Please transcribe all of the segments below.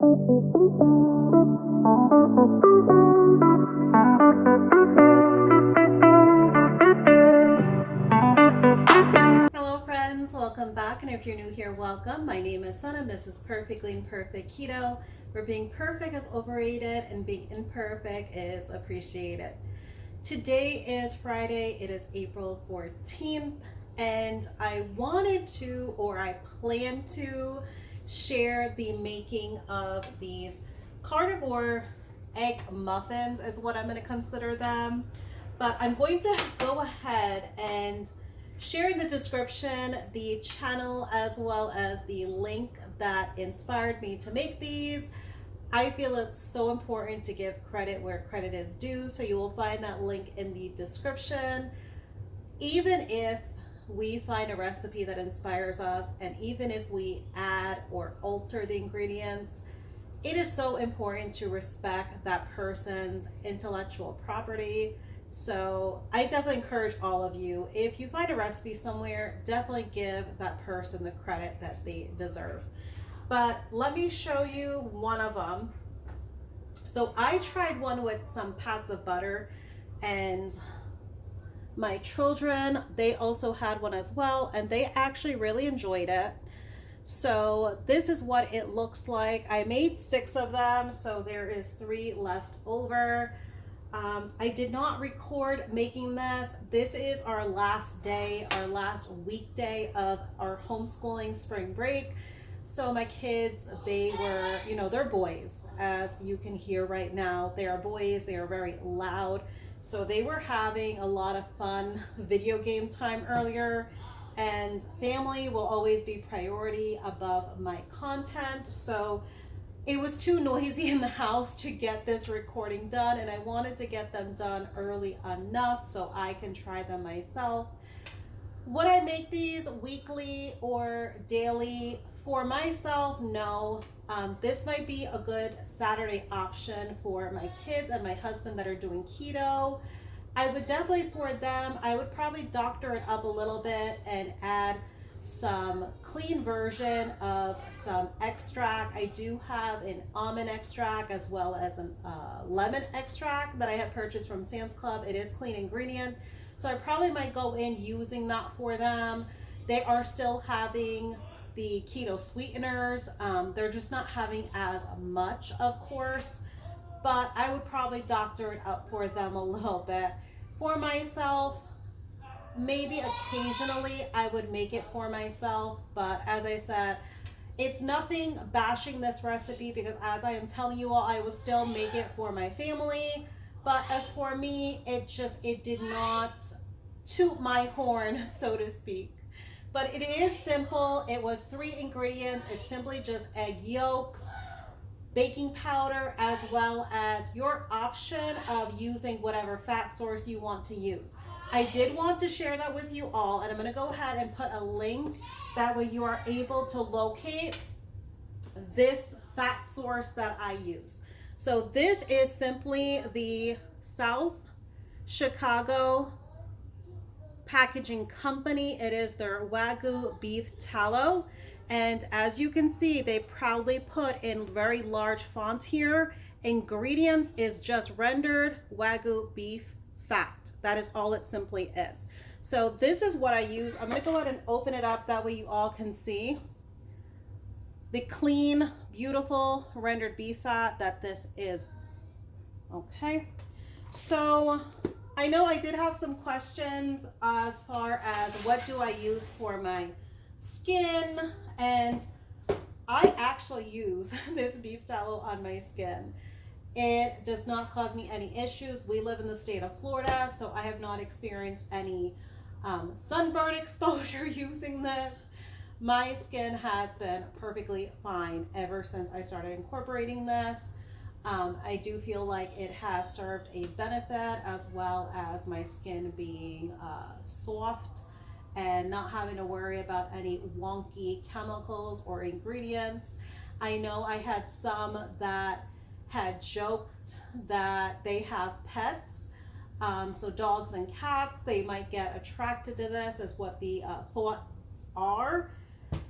Hello friends, welcome back, and if you're new here, welcome. My name is Sana, mrs.perfectly.imperfect.keto, where being perfect is overrated and being imperfect is appreciated. Today is Friday, it is April 14th, and I wanted to, or I plan to, share the making of these carnivore egg muffins is what I'm going to consider them. But I'm going to go ahead and share in the description the channel as well as the link that inspired me to make these. I feel it's so important to give credit where credit is due, so you will find that link in the description. Even if we find a recipe that inspires us, and even if we add or alter the ingredients, it is so important to respect that person's intellectual property. So I definitely encourage all of you, if you find a recipe somewhere, definitely give that person the credit that they deserve. But let me show you one of them. So I tried one with some pats of butter, and my children, they also had one as well, and they actually really enjoyed it. So this is what it looks like. I made 6 of them, so there is 3 left over. I did not record making this. This is our last day, our last weekday of our homeschooling spring break. So my kids, they were, they're boys, as you can hear right now. They are boys, they are very loud. So they were having a lot of fun video game time earlier, and family will always be priority above my content. So it was too noisy in the house to get this recording done, and I wanted to get them done early enough so I can try them myself. Would I make these weekly or daily? For myself, no. This might be a good Saturday option for my kids and my husband that are doing keto. I would definitely, for them, I would probably doctor it up a little bit and add some clean version of some extract. I do have an almond extract as well as a lemon extract that I have purchased from Sam's Club. It is clean ingredient, so I probably might go in using that for them. They are still having the keto sweeteners. They're just not having as much, of course, but I would probably doctor it up for them a little bit. For myself, maybe occasionally I would make it for myself, but as I said, it's nothing bashing this recipe, because as I am telling you all, I would still make it for my family. But as for me, it did not toot my horn, so to speak. But it is simple. It was 3 ingredients. It's simply just egg yolks, baking powder, as well as your option of using whatever fat source you want to use. I did want to share that with you all, and I'm going to go ahead and put a link. That way you are able to locate this fat source that I use. So this is simply the South Chicago Packaging Company. It is their Wagyu beef tallow. And as you can see, they proudly put in very large font here, ingredients is just rendered Wagyu beef fat. That is all it simply is. So this is what I use. I'm going to go ahead and open it up, that way you all can see the clean, beautiful rendered beef fat that this is. Okay, so I know I did have some questions as far as what do I use for my skin, and I actually use this beef tallow on my skin. It does not cause me any issues. We live in the state of Florida, so I have not experienced any sunburn exposure using this. My skin has been perfectly fine ever since I started incorporating this. I do feel like it has served a benefit, as well as my skin being soft and not having to worry about any wonky chemicals or ingredients. I know I had some that had joked that they have pets, so dogs and cats, they might get attracted to this, is what the thoughts are.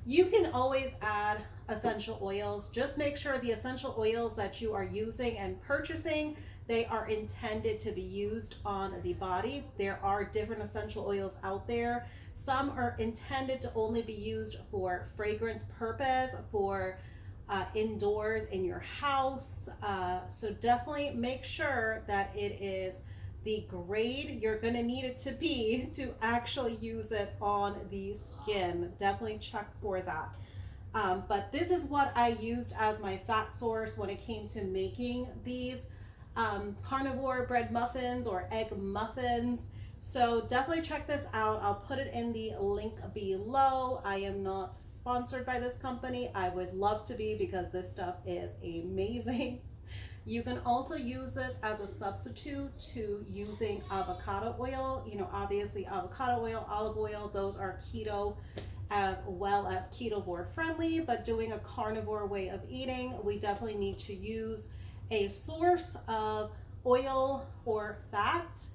You can always add essential oils. Just make sure the essential oils that you are using and purchasing, they are intended to be used on the body. There are different essential oils out there. Some are intended to only be used for fragrance purpose, for indoors in your house. So definitely make sure that it is the grade you're going to need it to be to actually use it on the skin. Definitely check for that. But this is what I used as my fat source when it came to making these carnivore bread muffins or egg muffins. So definitely check this out. I'll put it in the link below. I am not sponsored by this company. I would love to be, because this stuff is amazing. You can also use this as a substitute to using avocado oil. You know, obviously avocado oil, olive oil, those are keto as well as ketovore friendly, but doing a carnivore way of eating, we definitely need to use a source of oil or fat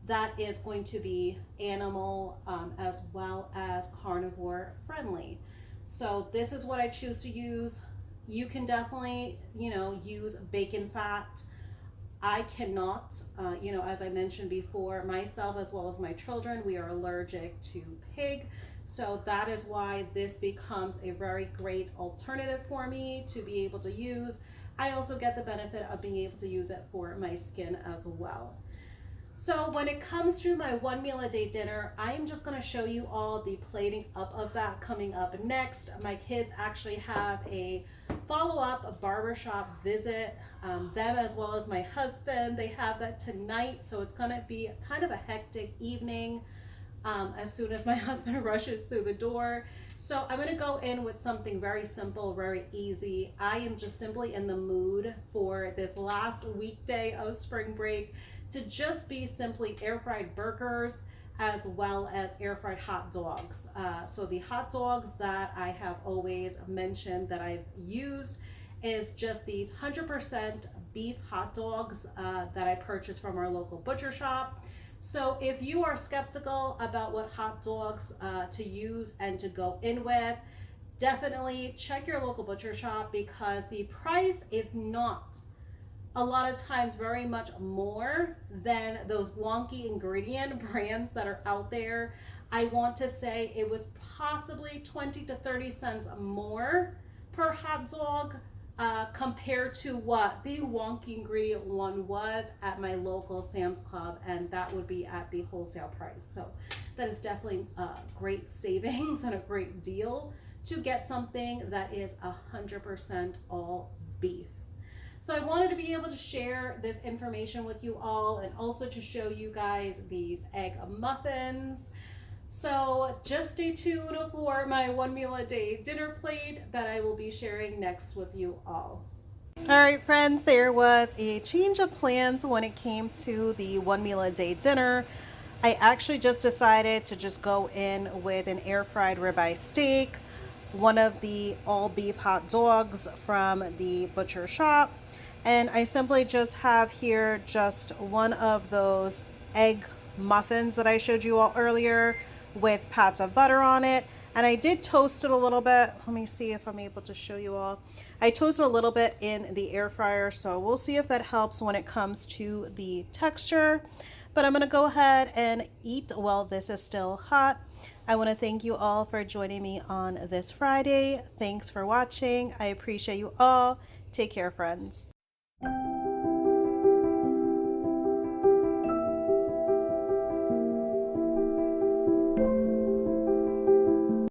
that is going to be animal as well as carnivore friendly. So this is what I choose to use. You can definitely, you know, use bacon fat. I cannot, you know, as I mentioned before, myself as well as my children, we are allergic to pig. So that is why this becomes a very great alternative for me to be able to use. I also get the benefit of being able to use it for my skin as well. So when it comes to my 1 meal a day dinner, I am just going to show you all the plating up of that coming up next. My kids actually have a follow-up barbershop visit, them as well as my husband. They have that tonight, so it's going to be kind of a hectic evening as soon as my husband rushes through the door. So I'm going to go in with something very simple, very easy. I am just simply in the mood for this last weekday of spring break to just be simply air fried burgers as well as air fried hot dogs. So the hot dogs that I have always mentioned that I've used is just these 100% beef hot dogs that I purchased from our local butcher shop. So if you are skeptical about what hot dogs to use and to go in with, definitely check your local butcher shop, because the price is not a lot of times very much more than those wonky ingredient brands that are out there. I want to say it was possibly 20 to 30 cents more per hot dog compared to what the wonky ingredient one was at my local Sam's Club, and that would be at the wholesale price. So that is definitely great savings and a great deal to get something that is 100% all beef. So I wanted to be able to share this information with you all, and also to show you guys these egg muffins. So just stay tuned for my 1 meal a day dinner plate that I will be sharing next with you all. All right, friends, there was a change of plans when it came to the 1 meal a day dinner. I actually just decided to just go in with an air fried ribeye steak, one of the all beef hot dogs from the butcher shop, and I simply just have here just one of those egg muffins that I showed you all earlier with pats of butter on it. And I did toast it a little bit. Let me see if I'm able to show you all. I toasted a little bit in the air fryer, so we'll see if that helps when it comes to the texture. But I'm gonna go ahead and eat while this is still hot. I want to thank you all for joining me on this Friday. Thanks for watching. I appreciate you all. Take care, friends.